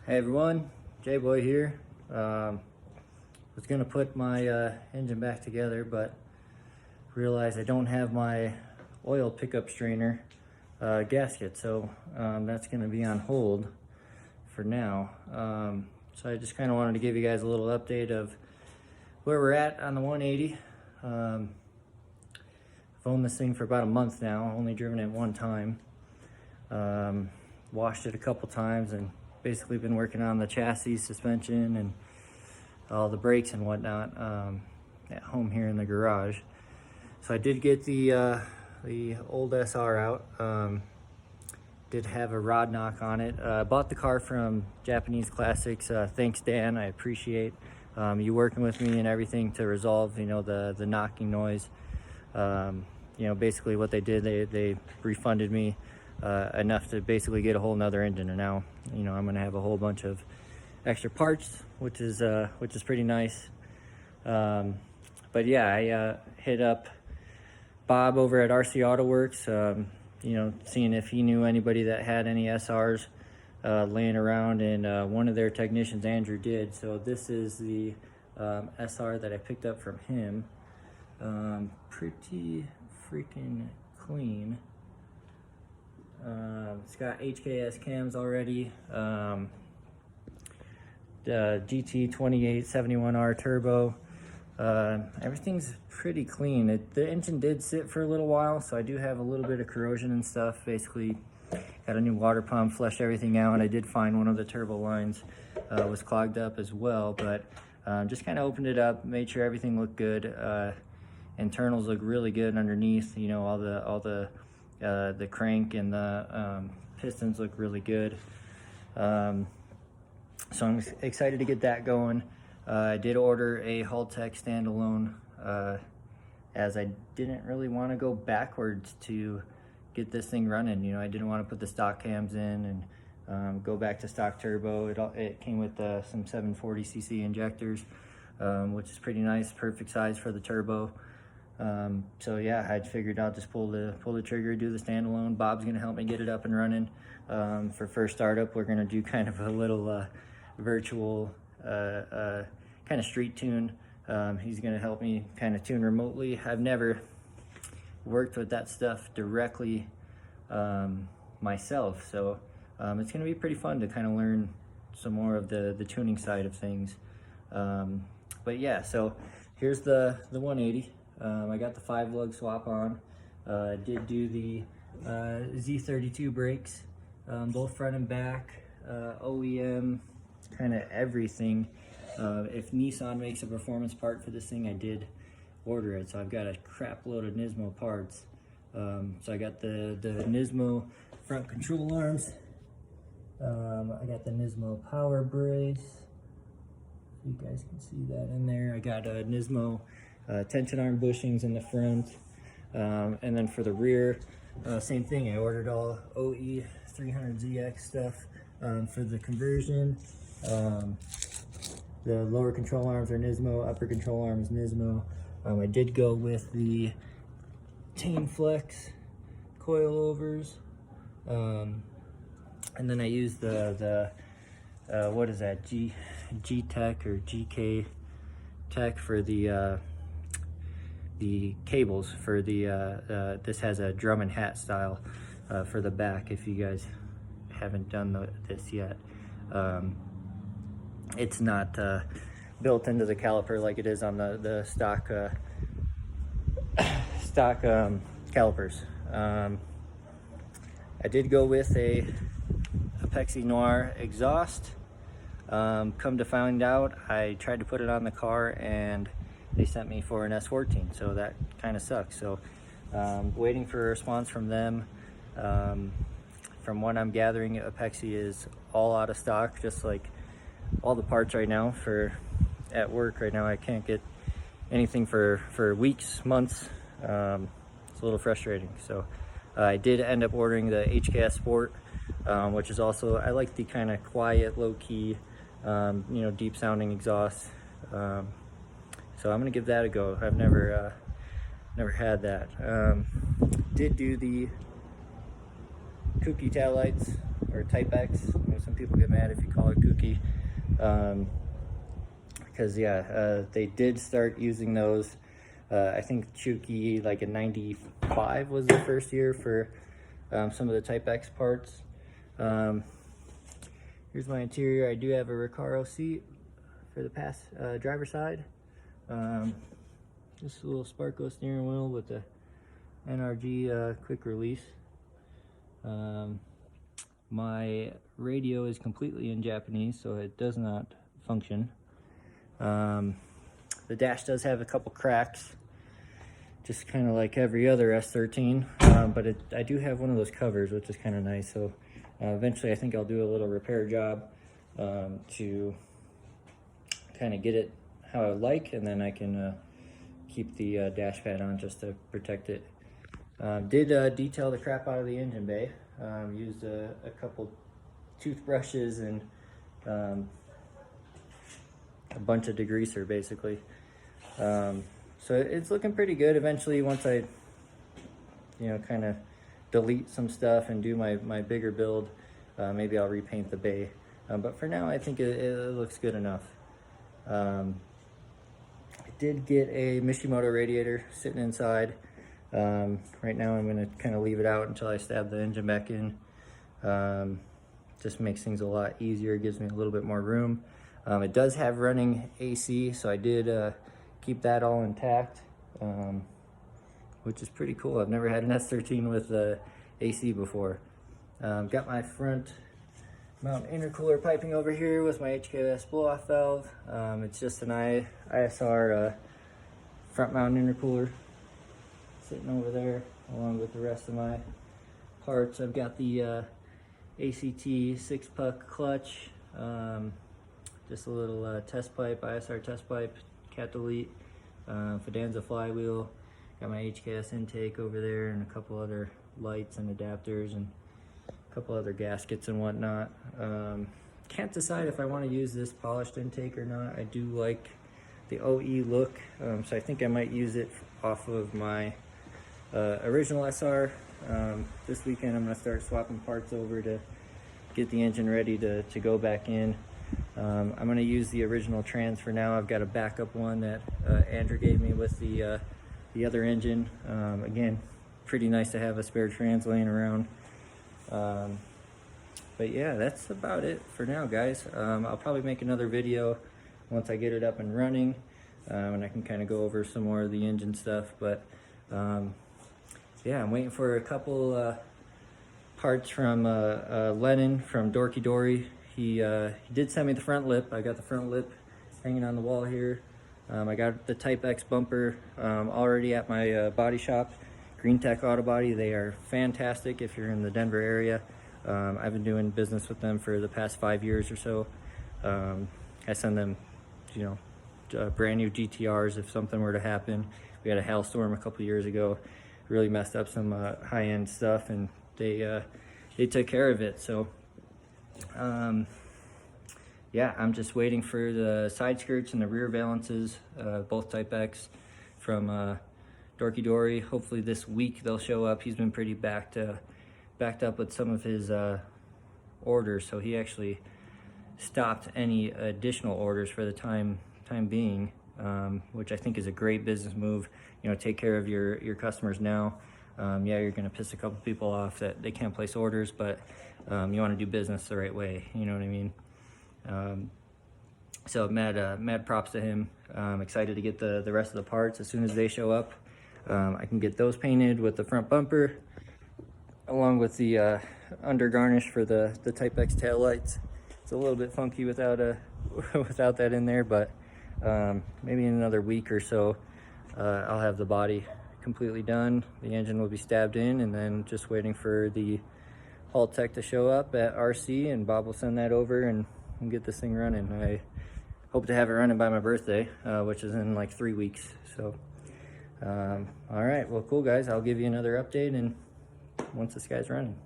Hey everyone, J-Boy here. Was gonna put my engine back together, but realized I don't have my oil pickup strainer gasket, so that's gonna be on hold for now. So I just kind of wanted to give you guys a little update of where we're at on the 180. I've owned this thing for about a month now, only driven it one time. Washed it a couple times and basically been working on the chassis, suspension, and all the brakes and whatnot at home here in the garage. So I did get the old SR out. Did have a rod knock on it. Bought the car from Japanese Classics. Thanks, Dan. I appreciate you working with me and everything to resolve, the knocking noise. Basically what they did, they refunded me enough to basically get a whole nother engine, and now I'm gonna have a whole bunch of extra parts, which is pretty nice. But yeah, I hit up Bob over at RC Auto Works, seeing if he knew anybody that had any SRs laying around, and one of their technicians, Andrew, did. So this is the SR that I picked up from him. Pretty freaking clean. It's got HKS cams already. The GT 2871R turbo. Everything's pretty clean. The engine did sit for a little while, so I do have a little bit of corrosion and stuff. Basically, got a new water pump, flushed everything out. I did find one of the turbo lines was clogged up as well, but just kind of opened it up, made sure everything looked good. Internals look really good underneath. All the crank and the pistons look really good. So I'm excited to get that going. I did order a Haltech standalone as I didn't really want to go backwards to get this thing running. I didn't want to put the stock cams in and go back to stock turbo. It came with some 740cc injectors, which is pretty nice, perfect size for the turbo. So yeah, I'd figured out just pull the trigger, do the standalone. Bob's gonna help me get it up and running. For first startup, we're gonna do kind of a little virtual kind of street tune. He's gonna help me kind of tune remotely. I've never worked with that stuff directly myself, so it's gonna be pretty fun to kind of learn some more of the tuning side of things. But yeah, so here's the 180. I got the 5-lug swap on. I did do the Z32 brakes, both front and back, OEM, kind of everything. If Nissan makes a performance part for this thing, I did order it, so I've got a crap load of Nismo parts. So I got the Nismo front control arms. I got the Nismo power brace. You guys can see that in there. I got a Nismo tension arm bushings in the front, and then for the rear, same thing. I ordered all OE 300ZX stuff for the conversion. The lower control arms are Nismo, upper control arms Nismo. I did go with the TEIN Flex coilovers, and then I used the what is that, G-Tech or GK Tech for the cables for the this has a drum and hat style for the back, if you guys haven't done this yet. It's not built into the caliper like it is on the stock calipers. I did go with a Apexi Noir exhaust. Come to find out, I tried to put it on the car and they sent me for an S14, so that kind of sucks. So waiting for a response from them. From what I'm gathering, Apexi is all out of stock, just like all the parts right now at work right now. I can't get anything for weeks, months. It's a little frustrating. So I did end up ordering the HKS Sport, which is also, I like the kind of quiet, low-key, deep sounding exhaust. So I'm gonna give that a go. I've never had that. Did do the kooky taillights, or Type X. You know, some people get mad if you call it kooky. Because yeah, they did start using those. I think Chuki, like in '95 was the first year for some of the Type X parts. Here's my interior. I do have a Recaro seat for the driver side. Just a little SPARCO steering wheel with the NRG quick release. My radio is completely in Japanese, so it does not function. The dash does have a couple cracks, just kind of like every other S13, but I do have one of those covers, which is kind of nice. So eventually I think I'll do a little repair job to kind of get it how I like, and then I can keep the dash pad on just to protect it. Did detail the crap out of the engine bay. Used a couple toothbrushes and a bunch of degreaser basically. So it's looking pretty good. Eventually, once I, you know, kind of delete some stuff and do my bigger build, maybe I'll repaint the bay. But for now, I think it looks good enough. I did get a Mishimoto radiator sitting inside. Right now I'm going to kind of leave it out until I stab the engine back in. Just makes things a lot easier, gives me a little bit more room. It does have running AC, so I did keep that all intact, which is pretty cool. I've never had an S13 with AC before. Got my front mount intercooler piping over here with my HKS blow-off valve. It's just an ISR front mount intercooler sitting over there along with the rest of my parts. I've got the ACT 6-puck clutch, just a little test pipe, ISR test pipe, cat delete, Fidanza flywheel. Got my HKS intake over there and a couple other lights and adapters and a couple other gaskets and whatnot. Can't decide if I want to use this polished intake or not. I do like the OE look, so I think I might use it off of my original SR. This weekend I'm going to start swapping parts over to get the engine ready to go back in. I'm going to use the original trans for now. I've got a backup one that Andrew gave me with the other engine. Again, pretty nice to have a spare trans laying around. But yeah, that's about it for now, guys. I'll probably make another video once I get it up and running, and I can kind of go over some more of the engine stuff. But yeah, I'm waiting for a couple parts from Lennon from Dorky Dory. He did send me the front lip. I got the front lip hanging on the wall here. I got the Type X bumper already at my body shop, Green Tech Auto Body. They are fantastic if you're in the Denver area. I've been doing business with them for the past 5 years or so. I send them, you know, brand new GTRs if something were to happen. We had a hailstorm a couple years ago, really messed up some high-end stuff, and they took care of it. So yeah, I'm just waiting for the side skirts and the rear valances, both Type X from Dorky Dory. Hopefully this week they'll show up. He's been pretty backed up with some of his orders, so he actually stopped any additional orders for the time being, which I think is a great business move. You know, take care of your customers now. Yeah, you're gonna piss a couple people off that they can't place orders, but you want to do business the right way. You know what I mean? So mad props to him. I'm excited to get the rest of the parts as soon as they show up. I can get those painted with the front bumper, along with the under garnish for the Type X tail lights. It's a little bit funky without without that in there, but maybe in another week or so I'll have the body completely done. The engine will be stabbed in, and then just waiting for the haul tech to show up at RC, and Bob will send that over and get this thing running. I hope to have it running by my birthday, which is in like 3 weeks. So all right, well, cool guys, I'll give you another update and once this guy's running.